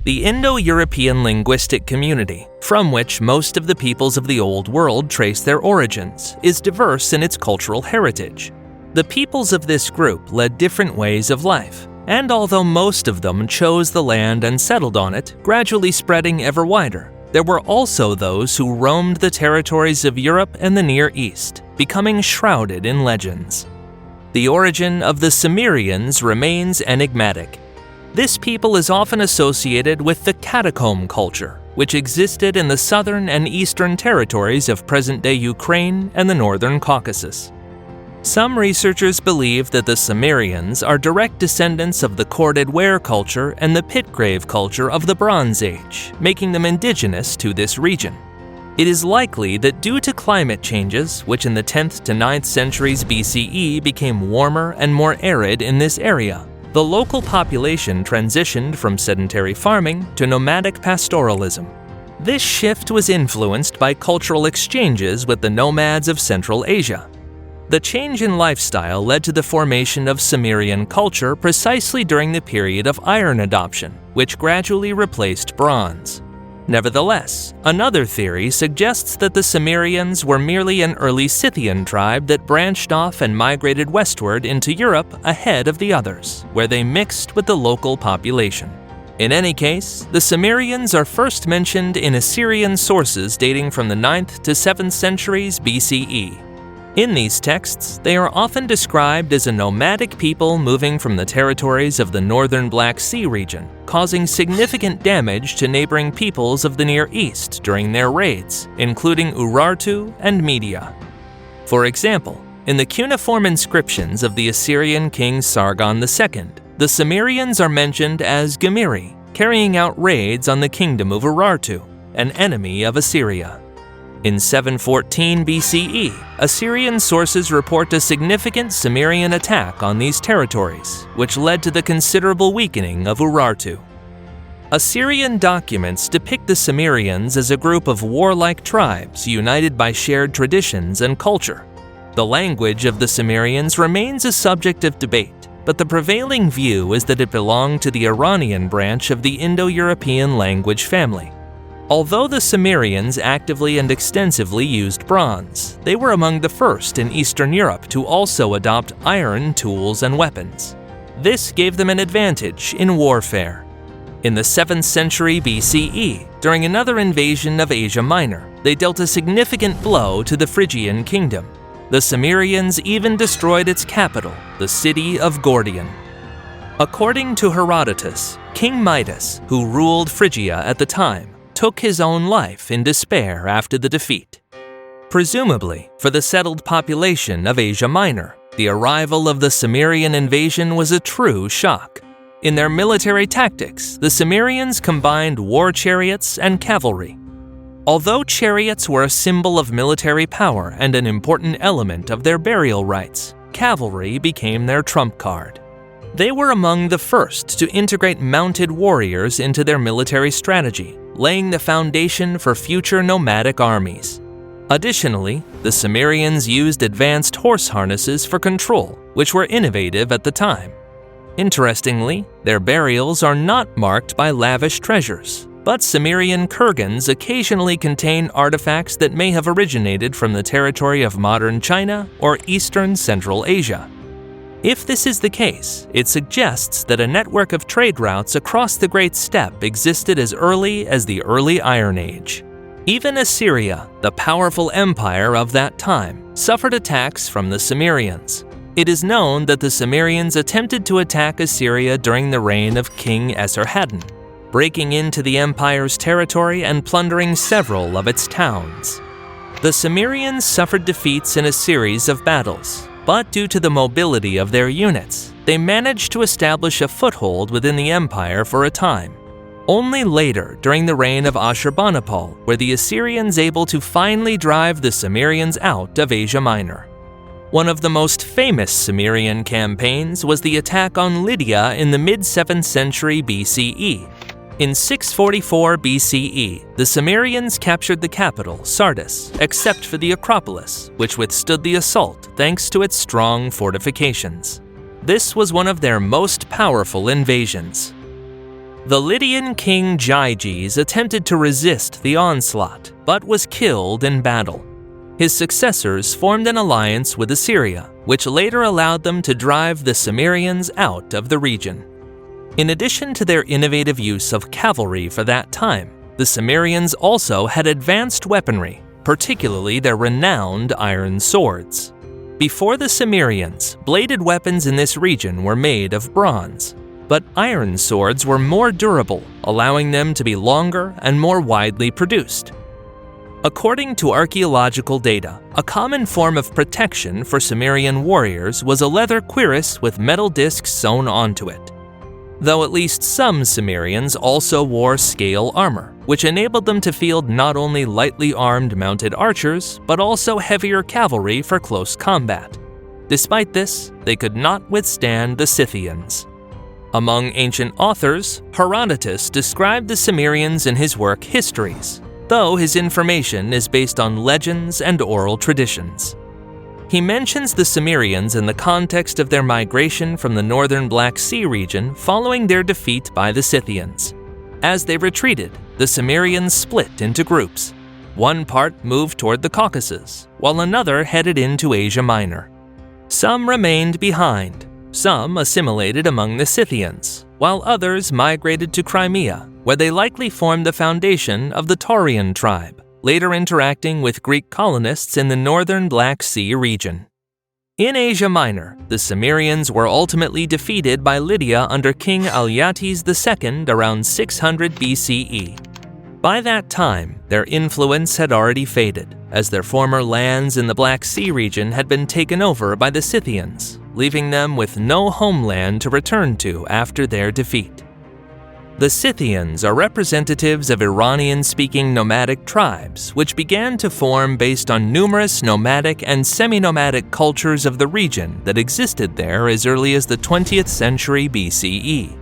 The Indo-European linguistic community, from which most of the peoples of the Old World trace their origins, is diverse in its cultural heritage. The peoples of this group led different ways of life, and although most of them chose the land and settled on it, gradually spreading ever wider, there were also those who roamed the territories of Europe and the Near East, becoming shrouded in legends. The origin of the Cimmerians remains enigmatic. This people is often associated with the catacomb culture, which existed in the southern and eastern territories of present-day Ukraine and the northern Caucasus. Some researchers believe that the Cimmerians are direct descendants of the corded ware culture and the pitgrave culture of the Bronze Age, making them indigenous to this region. It is likely that due to climate changes, which in the 10th to 9th centuries BCE became warmer and more arid in this area, the local population transitioned from sedentary farming to nomadic pastoralism. This shift was influenced by cultural exchanges with the nomads of Central Asia. The change in lifestyle led to the formation of Cimmerian culture precisely during the period of iron adoption, which gradually replaced bronze. Nevertheless, another theory suggests that the Cimmerians were merely an early Scythian tribe that branched off and migrated westward into Europe ahead of the others, where they mixed with the local population. In any case, the Cimmerians are first mentioned in Assyrian sources dating from the 9th to 7th centuries BCE. In these texts, they are often described as a nomadic people moving from the territories of the northern Black Sea region, causing significant damage to neighboring peoples of the Near East during their raids, including Urartu and Lydia. For example, in the cuneiform inscriptions of the Assyrian king Sargon II, the Cimmerians are mentioned as Gemiri, carrying out raids on the kingdom of Urartu, an enemy of Assyria. In 714 BCE, Assyrian sources report a significant Cimmerian attack on these territories, which led to the considerable weakening of Urartu. Assyrian documents depict the Cimmerians as a group of warlike tribes united by shared traditions and culture. The language of the Cimmerians remains a subject of debate, but the prevailing view is that it belonged to the Iranian branch of the Indo-European language family. Although the Cimmerians actively and extensively used bronze, they were among the first in Eastern Europe to also adopt iron tools and weapons. This gave them an advantage in warfare. In the 7th century BCE, during another invasion of Asia Minor, they dealt a significant blow to the Phrygian kingdom. The Cimmerians even destroyed its capital, the city of Gordion. According to Herodotus, King Midas, who ruled Phrygia at the time, took his own life in despair after the defeat. Presumably, for the settled population of Asia Minor, the arrival of the Cimmerian invasion was a true shock. In their military tactics, the Cimmerians combined war chariots and cavalry. Although chariots were a symbol of military power and an important element of their burial rites, cavalry became their trump card. They were among the first to integrate mounted warriors into their military strategy, laying the foundation for future nomadic armies. Additionally, the Cimmerians used advanced horse harnesses for control, which were innovative at the time. Interestingly, their burials are not marked by lavish treasures, but Cimmerian kurgans occasionally contain artifacts that may have originated from the territory of modern China or Eastern Central Asia. If this is the case, it suggests that a network of trade routes across the Great Steppe existed as early as the Early Iron Age. Even Assyria, the powerful empire of that time, suffered attacks from the Cimmerians. It is known that the Cimmerians attempted to attack Assyria during the reign of King Esarhaddon, breaking into the empire's territory and plundering several of its towns. The Cimmerians suffered defeats in a series of battles, but due to the mobility of their units, they managed to establish a foothold within the empire for a time. Only later, during the reign of Ashurbanipal, were the Assyrians able to finally drive the Cimmerians out of Asia Minor. One of the most famous Cimmerian campaigns was the attack on Lydia in the mid-7th century BCE. In 644 BCE, the Cimmerians captured the capital, Sardis, except for the Acropolis, which withstood the assault thanks to its strong fortifications. This was one of their most powerful invasions. The Lydian king Iazyges attempted to resist the onslaught, but was killed in battle. His successors formed an alliance with Assyria, which later allowed them to drive the Cimmerians out of the region. In addition to their innovative use of cavalry for that time, the Cimmerians also had advanced weaponry, particularly their renowned iron swords. Before the Cimmerians, bladed weapons in this region were made of bronze, but iron swords were more durable, allowing them to be longer and more widely produced. According to archaeological data, a common form of protection for Cimmerian warriors was a leather cuirass with metal discs sewn onto it. Though at least some Cimmerians also wore scale armor, which enabled them to field not only lightly armed mounted archers, but also heavier cavalry for close combat. Despite this, they could not withstand the Scythians. Among ancient authors, Herodotus described the Cimmerians in his work Histories, though his information is based on legends and oral traditions. He mentions the Cimmerians in the context of their migration from the northern Black Sea region following their defeat by the Scythians. As they retreated, the Cimmerians split into groups. One part moved toward the Caucasus, while another headed into Asia Minor. Some remained behind. Some assimilated among the Scythians, while others migrated to Crimea, where they likely formed the foundation of the Taurian tribe, later interacting with Greek colonists in the northern Black Sea region. In Asia Minor, the Cimmerians were ultimately defeated by Lydia under King Iazyges II around 600 BCE. By that time, their influence had already faded, as their former lands in the Black Sea region had been taken over by the Scythians, leaving them with no homeland to return to after their defeat. The Scythians are representatives of Iranian-speaking nomadic tribes, which began to form based on numerous nomadic and semi-nomadic cultures of the region that existed there as early as the 20th century BCE.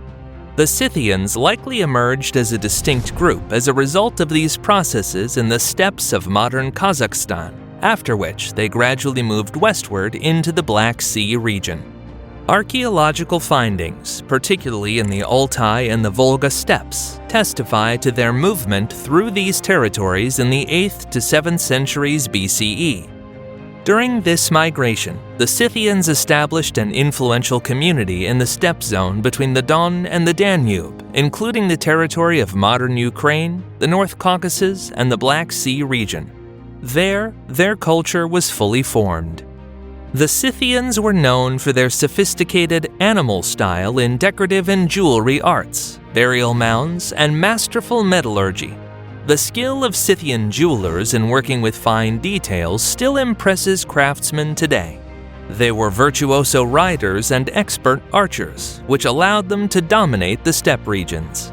The Scythians likely emerged as a distinct group as a result of these processes in the steppes of modern Kazakhstan, after which they gradually moved westward into the Black Sea region. Archaeological findings, particularly in the Altai and the Volga steppes, testify to their movement through these territories in the 8th to 7th centuries BCE. During this migration, the Scythians established an influential community in the steppe zone between the Don and the Danube, including the territory of modern Ukraine, the North Caucasus, and the Black Sea region. There, their culture was fully formed. The Scythians were known for their sophisticated animal style in decorative and jewelry arts, burial mounds, and masterful metallurgy. The skill of Scythian jewelers in working with fine details still impresses craftsmen today. They were virtuoso riders and expert archers, which allowed them to dominate the steppe regions.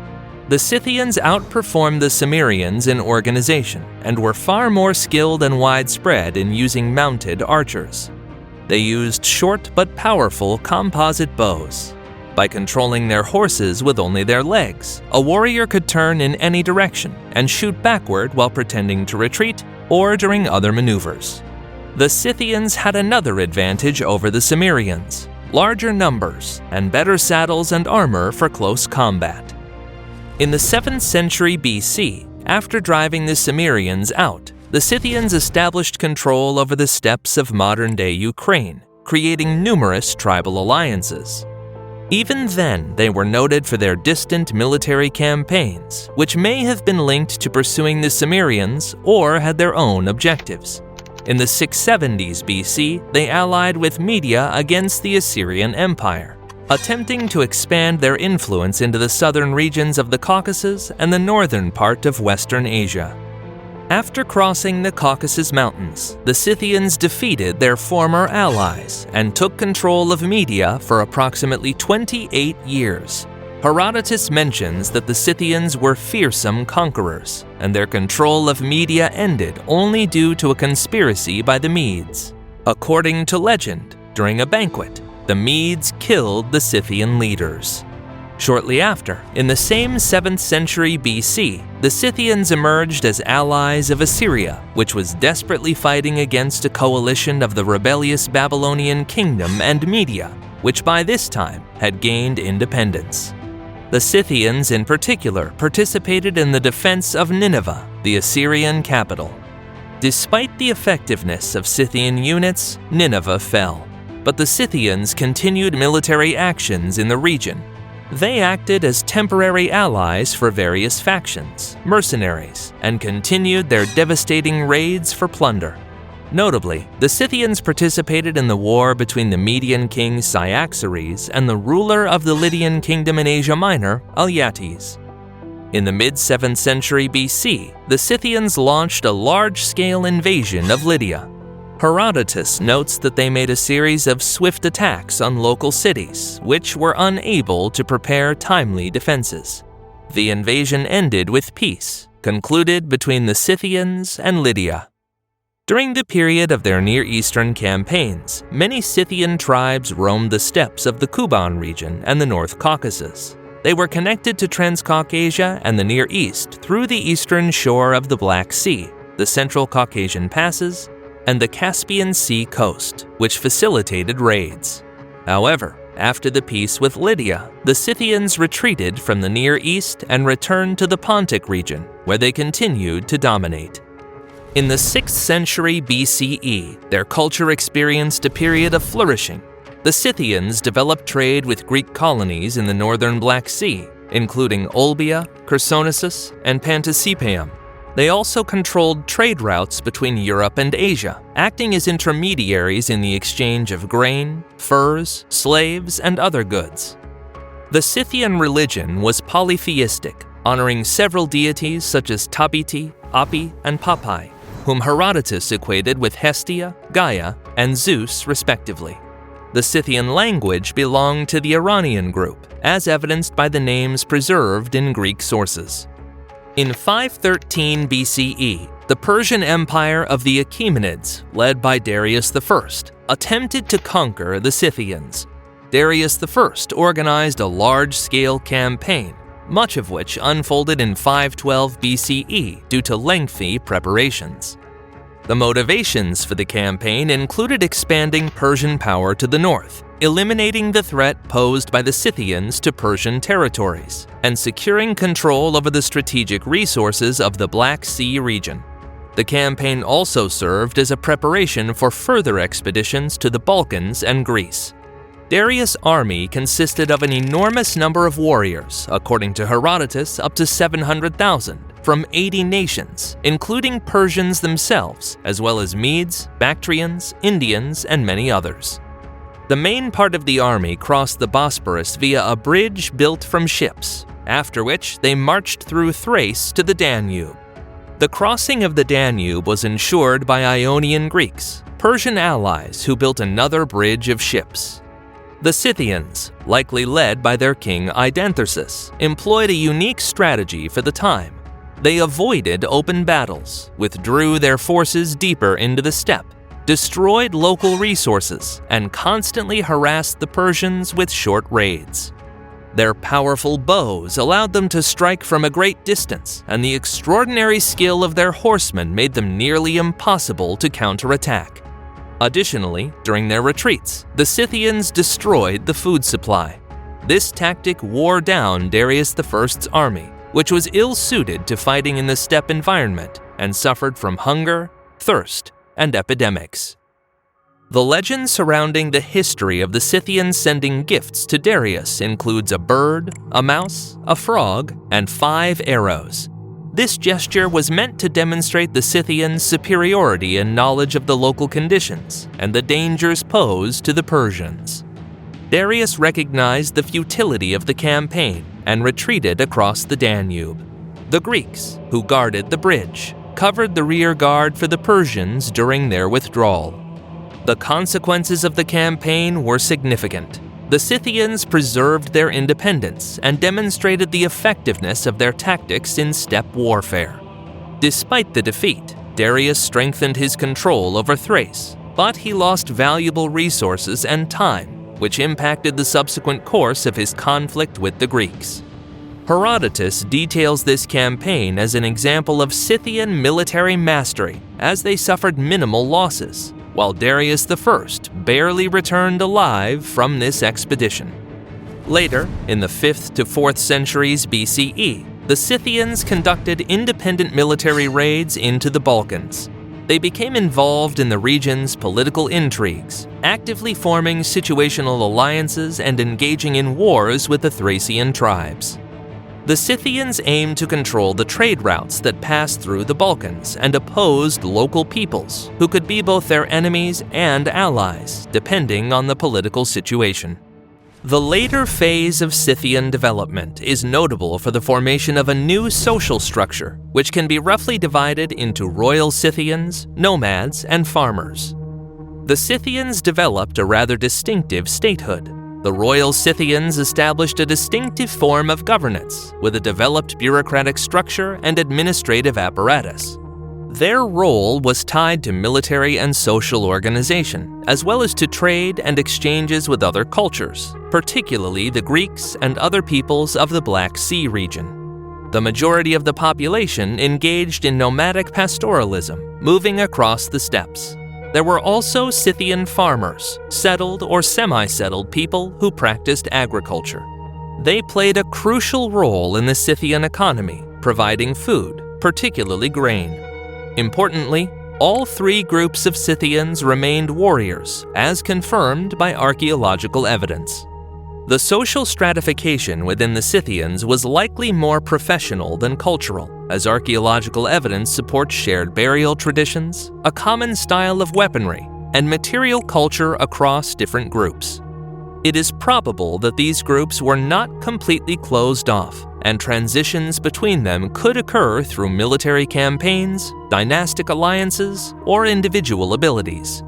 The Scythians outperformed the Cimmerians in organization and were far more skilled and widespread in using mounted archers. They used short but powerful composite bows. By controlling their horses with only their legs, a warrior could turn in any direction and shoot backward while pretending to retreat or during other maneuvers. The Scythians had another advantage over the Cimmerians: larger numbers and better saddles and armor for close combat. In the 7th century BC, after driving the Cimmerians out, the Scythians established control over the steppes of modern-day Ukraine, creating numerous tribal alliances. Even then, they were noted for their distant military campaigns, which may have been linked to pursuing the Cimmerians or had their own objectives. In the 670s BC, they allied with Media against the Assyrian Empire, attempting to expand their influence into the southern regions of the Caucasus and the northern part of Western Asia. After crossing the Caucasus Mountains, the Scythians defeated their former allies and took control of Media for approximately 28 years. Herodotus mentions that the Scythians were fearsome conquerors, and their control of Media ended only due to a conspiracy by the Medes. According to legend, during a banquet, the Medes killed the Scythian leaders. Shortly after, in the same 7th century BC, the Scythians emerged as allies of Assyria, which was desperately fighting against a coalition of the rebellious Babylonian kingdom and Media, which by this time had gained independence. The Scythians in particular participated in the defense of Nineveh, the Assyrian capital. Despite the effectiveness of Scythian units, Nineveh fell, but the Scythians continued military actions in the region. They acted as temporary allies for various factions, mercenaries, and continued their devastating raids for plunder. Notably, the Scythians participated in the war between the Median king Cyaxares and the ruler of the Lydian kingdom in Asia Minor, Iazyges. In the mid-7th century BC, the Scythians launched a large-scale invasion of Lydia. Herodotus notes that they made a series of swift attacks on local cities, which were unable to prepare timely defenses. The invasion ended with peace, concluded between the Scythians and Lydia. During the period of their Near Eastern campaigns, many Scythian tribes roamed the steppes of the Kuban region and the North Caucasus. They were connected to Transcaucasia and the Near East through the eastern shore of the Black Sea, the Central Caucasian passes, and the Caspian Sea coast, which facilitated raids. However, after the peace with Lydia, the Scythians retreated from the Near East and returned to the Pontic region, where they continued to dominate. In the 6th century BCE, their culture experienced a period of flourishing. The Scythians developed trade with Greek colonies in the northern Black Sea, including Olbia, Chersonesus, and Pantasipaeum. They also controlled trade routes between Europe and Asia, acting as intermediaries in the exchange of grain, furs, slaves, and other goods. The Scythian religion was polytheistic, honoring several deities such as Tabiti, Api, and Papai, whom Herodotus equated with Hestia, Gaia, and Zeus respectively. The Scythian language belonged to the Iranian group, as evidenced by the names preserved in Greek sources. In 513 BCE, the Persian Empire of the Achaemenids, led by Darius I, attempted to conquer the Scythians. Darius I organized a large-scale campaign, much of which unfolded in 512 BCE due to lengthy preparations. The motivations for the campaign included expanding Persian power to the north, eliminating the threat posed by the Scythians to Persian territories, and securing control over the strategic resources of the Black Sea region. The campaign also served as a preparation for further expeditions to the Balkans and Greece. Darius' army consisted of an enormous number of warriors, according to Herodotus up to 700,000, from 80 nations, including Persians themselves, as well as Medes, Bactrians, Indians, and many others. The main part of the army crossed the Bosporus via a bridge built from ships, after which they marched through Thrace to the Danube. The crossing of the Danube was ensured by Ionian Greeks, Persian allies who built another bridge of ships. The Scythians, likely led by their king Idanthysus, employed a unique strategy for the time. They avoided open battles, withdrew their forces deeper into the steppe, destroyed local resources, and constantly harassed the Persians with short raids. Their powerful bows allowed them to strike from a great distance, and the extraordinary skill of their horsemen made them nearly impossible to counterattack. Additionally, during their retreats, the Scythians destroyed the food supply. This tactic wore down Darius I's army, which was ill-suited to fighting in the steppe environment and suffered from hunger, thirst, and epidemics. The legend surrounding the history of the Scythians sending gifts to Darius includes a bird, a mouse, a frog, and 5 arrows. This gesture was meant to demonstrate the Scythians' superiority in knowledge of the local conditions and the dangers posed to the Persians. Darius recognized the futility of the campaign and retreated across the Danube. The Greeks, who guarded the bridge, covered the rear guard for the Persians during their withdrawal. The consequences of the campaign were significant. The Scythians preserved their independence and demonstrated the effectiveness of their tactics in steppe warfare. Despite the defeat, Darius strengthened his control over Thrace, but he lost valuable resources and time, which impacted the subsequent course of his conflict with the Greeks. Herodotus details this campaign as an example of Scythian military mastery, as they suffered minimal losses, while Darius I barely returned alive from this expedition. Later, in the 5th to 4th centuries BCE, the Scythians conducted independent military raids into the Balkans. They became involved in the region's political intrigues, actively forming situational alliances and engaging in wars with the Thracian tribes. The Scythians aimed to control the trade routes that passed through the Balkans and opposed local peoples, who could be both their enemies and allies, depending on the political situation. The later phase of Scythian development is notable for the formation of a new social structure, which can be roughly divided into royal Scythians, nomads, and farmers. The Scythians developed a rather distinctive statehood. The royal Scythians established a distinctive form of governance, with a developed bureaucratic structure and administrative apparatus. Their role was tied to military and social organization, as well as to trade and exchanges with other cultures, particularly the Greeks and other peoples of the Black Sea region. The majority of the population engaged in nomadic pastoralism, moving across the steppes. There were also Scythian farmers, settled or semi-settled people who practiced agriculture. They played a crucial role in the Scythian economy, providing food, particularly grain. Importantly, all three groups of Scythians remained warriors, as confirmed by archaeological evidence. The social stratification within the Scythians was likely more professional than cultural, as archaeological evidence supports shared burial traditions, a common style of weaponry, and material culture across different groups. It is probable that these groups were not completely closed off, and transitions between them could occur through military campaigns, dynastic alliances, or individual abilities.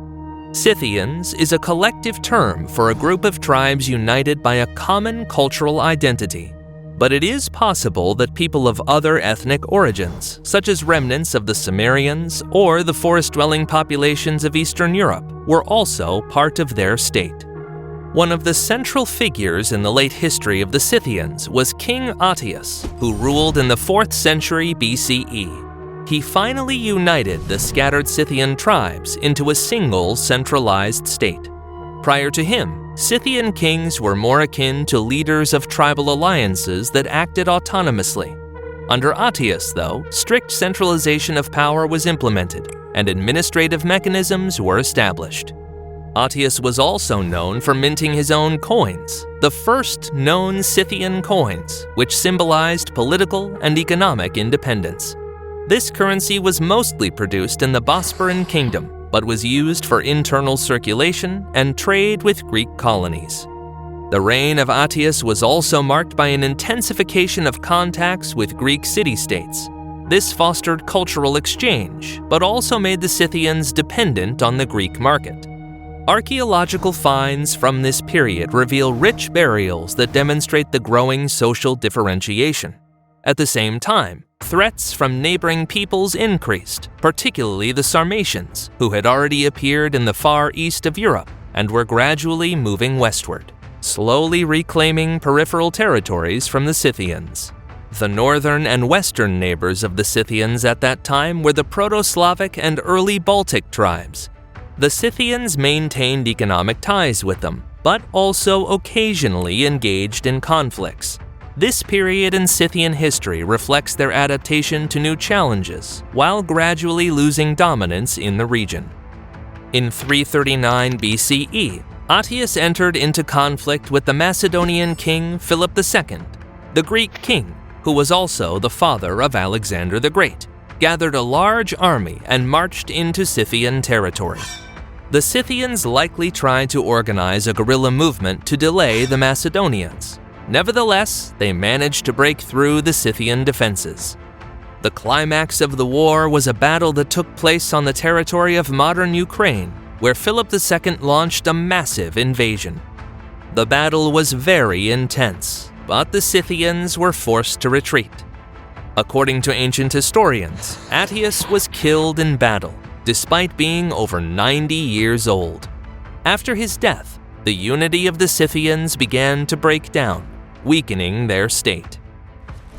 Scythians is a collective term for a group of tribes united by a common cultural identity. But it is possible that people of other ethnic origins, such as remnants of the Cimmerians or the forest-dwelling populations of Eastern Europe, were also part of their state. One of the central figures in the late history of the Scythians was King Ateas, who ruled in the 4th century BCE. He finally united the scattered Scythian tribes into a single centralized state. Prior to him, Scythian kings were more akin to leaders of tribal alliances that acted autonomously. Under Ateas, though, strict centralization of power was implemented, and administrative mechanisms were established. Ateas was also known for minting his own coins, the first known Scythian coins, which symbolized political and economic independence. This currency was mostly produced in the Bosporan Kingdom, but was used for internal circulation and trade with Greek colonies. The reign of Ateas was also marked by an intensification of contacts with Greek city-states. This fostered cultural exchange, but also made the Scythians dependent on the Greek market. Archaeological finds from this period reveal rich burials that demonstrate the growing social differentiation. At the same time, threats from neighboring peoples increased, particularly the Sarmatians, who had already appeared in the far east of Europe and were gradually moving westward, slowly reclaiming peripheral territories from the Scythians. The northern and western neighbors of the Scythians at that time were the Proto-Slavic and early Baltic tribes. The Scythians maintained economic ties with them, but also occasionally engaged in conflicts. This period in Scythian history reflects their adaptation to new challenges, while gradually losing dominance in the region. In 339 BCE, Ateas entered into conflict with the Macedonian king Philip II. The Greek king, who was also the father of Alexander the Great, gathered a large army and marched into Scythian territory. The Scythians likely tried to organize a guerrilla movement to delay the Macedonians. Nevertheless, they managed to break through the Scythian defenses. The climax of the war was a battle that took place on the territory of modern Ukraine, where Philip II launched a massive invasion. The battle was very intense, but the Scythians were forced to retreat. According to ancient historians, Ateas was killed in battle, despite being over 90 years old. After his death, the unity of the Scythians began to break down, weakening their state.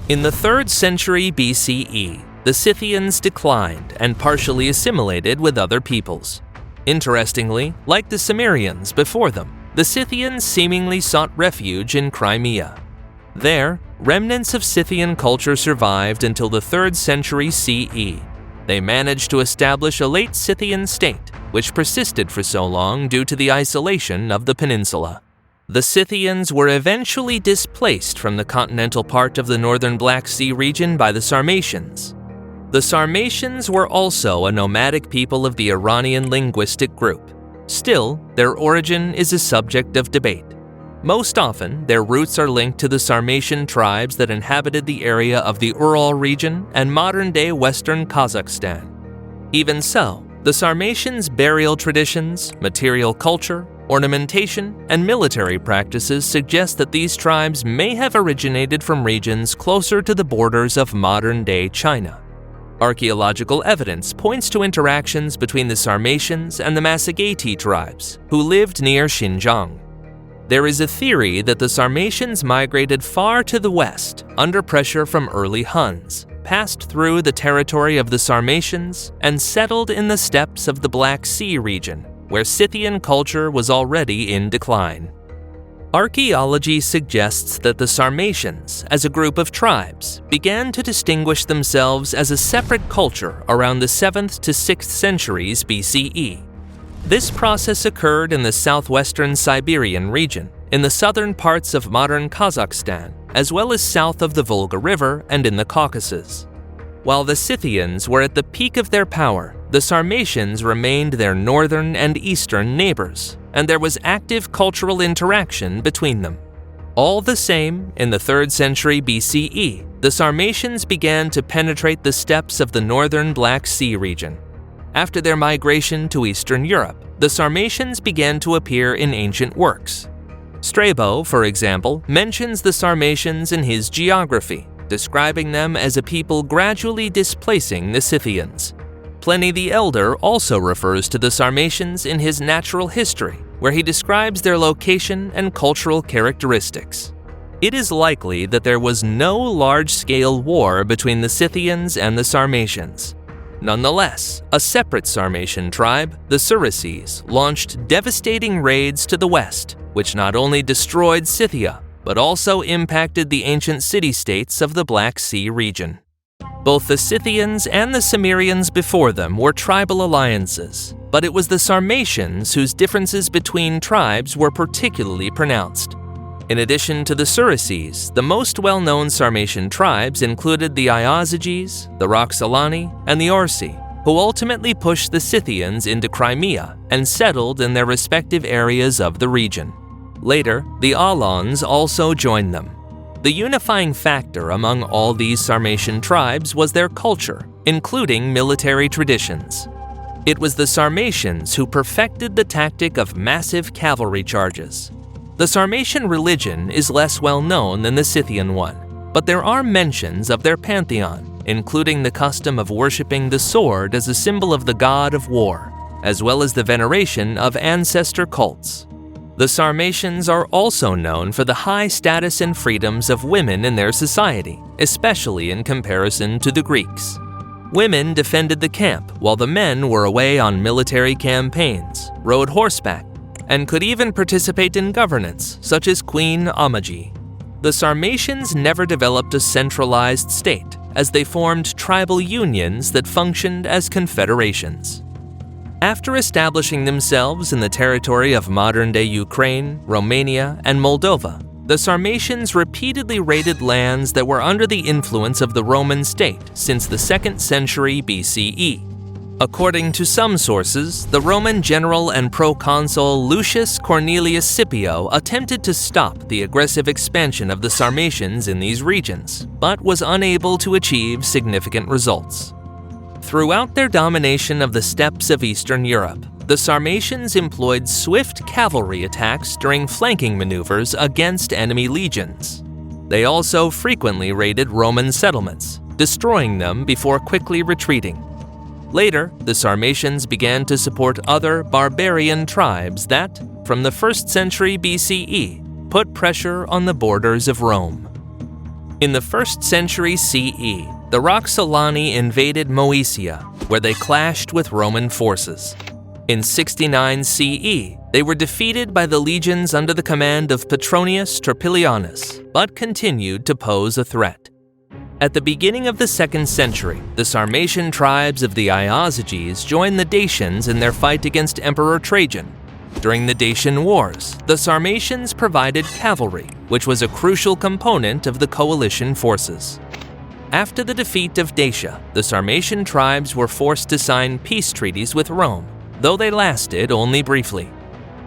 In the 3rd century BCE, the Scythians declined and partially assimilated with other peoples. Interestingly, like the Cimmerians before them, the Scythians seemingly sought refuge in Crimea. There, remnants of Scythian culture survived until the 3rd century CE. They managed to establish a late Scythian state, which persisted for so long due to the isolation of the peninsula. The Scythians were eventually displaced from the continental part of the northern Black Sea region by the Sarmatians. The Sarmatians were also a nomadic people of the Iranian linguistic group. Still, their origin is a subject of debate. Most often, their roots are linked to the Sarmatian tribes that inhabited the area of the Ural region and modern-day western Kazakhstan. Even so, the Sarmatians' burial traditions, material culture, ornamentation, and military practices suggest that these tribes may have originated from regions closer to the borders of modern-day China. Archaeological evidence points to interactions between the Sarmatians and the Massagetæ tribes, who lived near Xinjiang. There is a theory that the Sarmatians migrated far to the west under pressure from early Huns, passed through the territory of the Sarmatians, and settled in the steppes of the Black Sea region, where Scythian culture was already in decline. Archaeology suggests that the Sarmatians, as a group of tribes, began to distinguish themselves as a separate culture around the 7th to 6th centuries BCE. This process occurred in the southwestern Siberian region, in the southern parts of modern Kazakhstan, as well as south of the Volga River and in the Caucasus. While the Scythians were at the peak of their power, the Sarmatians remained their northern and eastern neighbors, and there was active cultural interaction between them. All the same, in the 3rd century BCE, the Sarmatians began to penetrate the steppes of the northern Black Sea region. After their migration to Eastern Europe, the Sarmatians began to appear in ancient works. Strabo, for example, mentions the Sarmatians in his geography, describing them as a people gradually displacing the Scythians. Pliny the Elder also refers to the Sarmatians in his Natural History, where he describes their location and cultural characteristics. It is likely that there was no large-scale war between the Scythians and the Sarmatians. Nonetheless, a separate Sarmatian tribe, the Saracens, launched devastating raids to the west, which not only destroyed Scythia, but also impacted the ancient city-states of the Black Sea region. Both the Scythians and the Cimmerians before them were tribal alliances, but it was the Sarmatians whose differences between tribes were particularly pronounced. In addition to the Saracens, the most well-known Sarmatian tribes included the Iazyges, the Roxolani, and the Aorsi, who ultimately pushed the Scythians into Crimea and settled in their respective areas of the region. Later, the Alans also joined them. The unifying factor among all these Sarmatian tribes was their culture, including military traditions. It was the Sarmatians who perfected the tactic of massive cavalry charges. The Sarmatian religion is less well known than the Scythian one, but there are mentions of their pantheon, including the custom of worshipping the sword as a symbol of the god of war, as well as the veneration of ancestor cults. The Sarmatians are also known for the high status and freedoms of women in their society, especially in comparison to the Greeks. Women defended the camp while the men were away on military campaigns, rode horseback, and could even participate in governance, such as Queen Amaji. The Sarmatians never developed a centralized state, as they formed tribal unions that functioned as confederations. After establishing themselves in the territory of modern-day Ukraine, Romania, and Moldova, the Sarmatians repeatedly raided lands that were under the influence of the Roman state since the 2nd century BCE. According to some sources, the Roman general and proconsul Lucius Cornelius Scipio attempted to stop the aggressive expansion of the Sarmatians in these regions, but was unable to achieve significant results. Throughout their domination of the steppes of Eastern Europe, the Sarmatians employed swift cavalry attacks during flanking maneuvers against enemy legions. They also frequently raided Roman settlements, destroying them before quickly retreating. Later, the Sarmatians began to support other barbarian tribes that, from the 1st century BCE, put pressure on the borders of Rome. In the 1st century CE, the Roxolani invaded Moesia, where they clashed with Roman forces. In 69 CE, they were defeated by the legions under the command of Petronius Turpilianus, but continued to pose a threat. At the beginning of the 2nd century, the Sarmatian tribes of the Iazyges joined the Dacians in their fight against Emperor Trajan. During the Dacian Wars, the Sarmatians provided cavalry, which was a crucial component of the coalition forces. After the defeat of Dacia, the Sarmatian tribes were forced to sign peace treaties with Rome, though they lasted only briefly.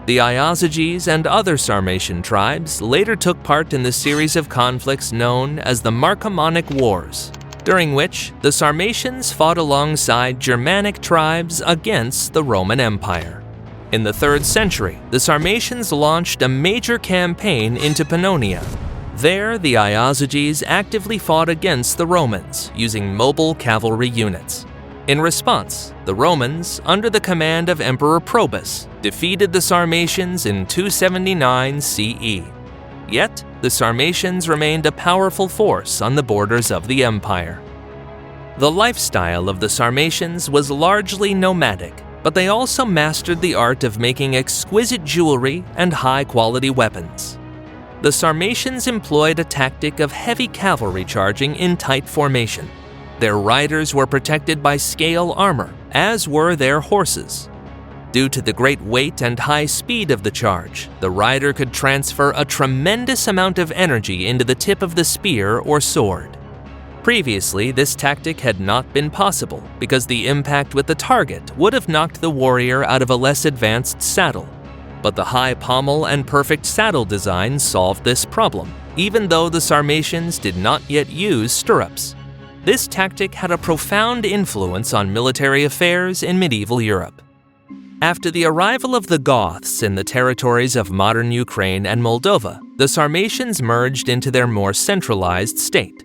The Iazyges and other Sarmatian tribes later took part in the series of conflicts known as the Marcomannic Wars, during which the Sarmatians fought alongside Germanic tribes against the Roman Empire. In the 3rd century, the Sarmatians launched a major campaign into Pannonia. There, the Iazyges actively fought against the Romans, using mobile cavalry units. In response, the Romans, under the command of Emperor Probus, defeated the Sarmatians in 279 CE. Yet, the Sarmatians remained a powerful force on the borders of the empire. The lifestyle of the Sarmatians was largely nomadic, but they also mastered the art of making exquisite jewelry and high-quality weapons. The Sarmatians employed a tactic of heavy cavalry charging in tight formation. Their riders were protected by scale armor, as were their horses. Due to the great weight and high speed of the charge, the rider could transfer a tremendous amount of energy into the tip of the spear or sword. Previously, this tactic had not been possible because the impact with the target would have knocked the warrior out of a less advanced saddle. But the high pommel and perfect saddle design solved this problem, even though the Sarmatians did not yet use stirrups. This tactic had a profound influence on military affairs in medieval Europe. After the arrival of the Goths in the territories of modern Ukraine and Moldova, the Sarmatians merged into their more centralized state.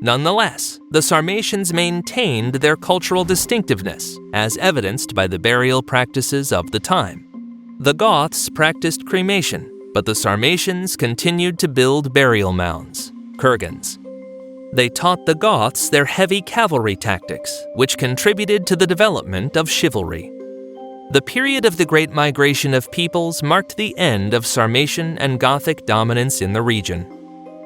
Nonetheless, the Sarmatians maintained their cultural distinctiveness, as evidenced by the burial practices of the time. The Goths practiced cremation, but the Sarmatians continued to build burial mounds, kurgans. They taught the Goths their heavy cavalry tactics, which contributed to the development of chivalry. The period of the Great Migration of peoples marked the end of Sarmatian and Gothic dominance in the region.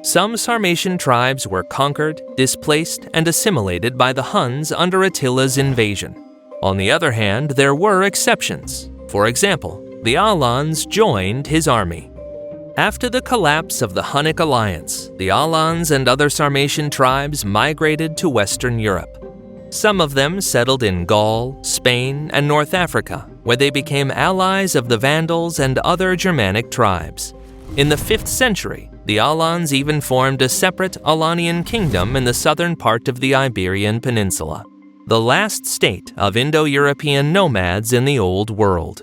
Some Sarmatian tribes were conquered, displaced, and assimilated by the Huns under Attila's invasion. On the other hand, there were exceptions. For example, the Alans joined his army. After the collapse of the Hunnic alliance, the Alans and other Sarmatian tribes migrated to Western Europe. Some of them settled in Gaul, Spain, and North Africa, where they became allies of the Vandals and other Germanic tribes. In the 5th century, the Alans even formed a separate Alanian kingdom in the southern part of the Iberian Peninsula, the last state of Indo-European nomads in the Old World.